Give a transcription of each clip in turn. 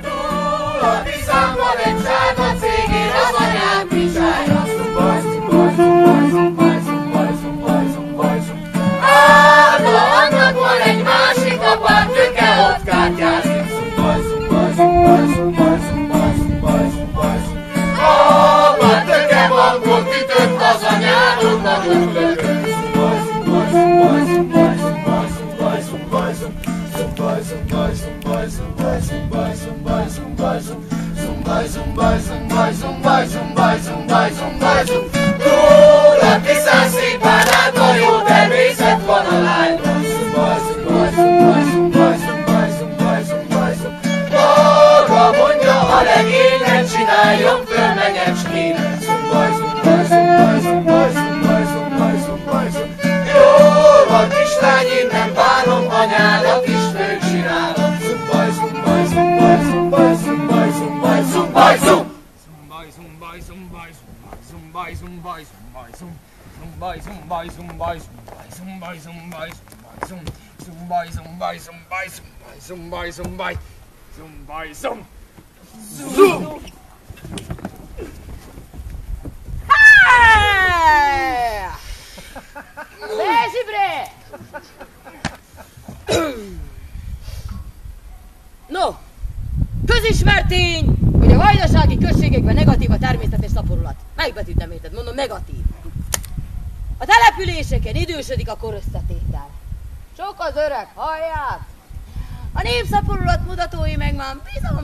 Túl a Tiszán van egy sárga cégér, az anyád pisája. Annak van egy másik apád, töke ott kártyázik. Apád töke bankot ütött, az anyádon nagyot lökött. Túl a Tiszán szépen át, a jó természet van a lányban. Maga mondja, a legényet csináljon föl megecskének. Jól van, kislány, én nem bánom, anyádat is fölcsinálom. No, közismert tény, hogy a vajdasági községekben negatív a természetes szaporulat. Melyik betűt nem érted? Mondom, negatív. A településeken idősödik a korosztatétel. Sok az öreg, hallják? A népszaporulat mutatói meg már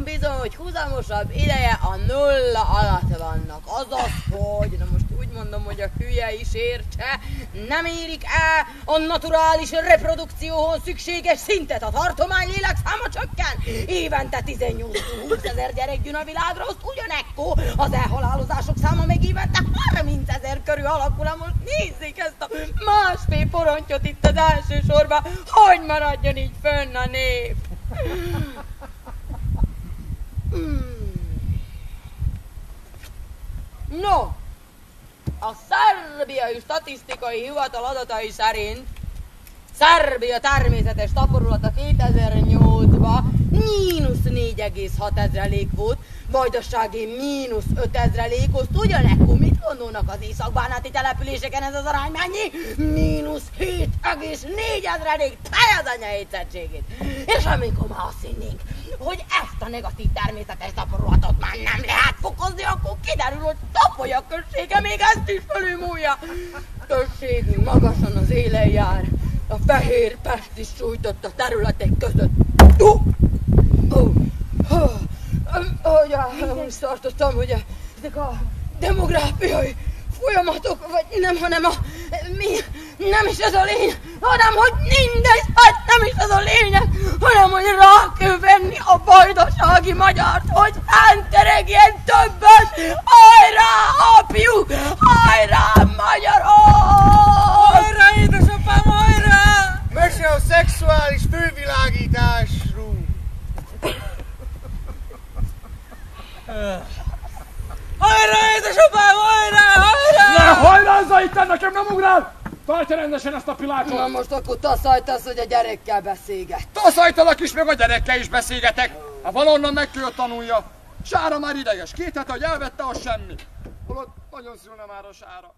bizony, hogy húzamosabb ideje a nulla alatt vannak. Azaz, hogy, na most úgy mondom, hogy a hülye is értse, nem érik el a naturális reprodukcióhoz szükséges szintet. A tartomány lélekszáma csökken. Évente 18-20 ezer gyerek gyűn a világra, azt ugyanekkor az elhalálozások száma meg évente 30 000 körül alakul. Most nézzék ezt a másfél porontyot itt az első sorban, hogy maradjon így fönn a nép. No, a szerbiai statisztikai hivatal adatai szerint Szerbia természetes szaporulata 2008-ban -4,6% volt, vajdasági -5%. Ugyanekkor mit gondolnak az északbánáti településeken, ez az arány mennyi? -7,4%, tej az anya hétszertségét. És amikor már azt hinnénk, hogy ezt a negatív természetes szaporulatot már nem lehet fokozni, akkor kiderül, hogy Topolya községe még ezt is fölülmúlja. Községünk magasan az élen jár. A Fehér Pest is sújtott a területek között. Most tartottam, hogy ezek a demográfiai folyamatok, vagy nem, hanem nem is ez a lényeg, hanem hogy mindegy, hát nem is ez a lényeg, hanem hogy rá kell venni a vajdasági magyart, hogy henteregjen többet. Hajrá, apjuk! Hajrá, magyarok! Hajrá, édesapám, hajrá! Mese a szexuális fővilágításról. Hajrá, édesapám, hajrá, hajrá! Ne hajrázza itt, nekem nem ugrál! Tartja rendesen ezt a pilácsot! Na most akkor taszajtasz, hogy a gyerekkel beszélget. Taszajtalak is, meg a gyerekkel is beszélgetek! Ha valonnan meg kell tanulja. Sára már ideges, 2 hete, hogy elvette, az semmi. Holott nagyon szülne már a Sára.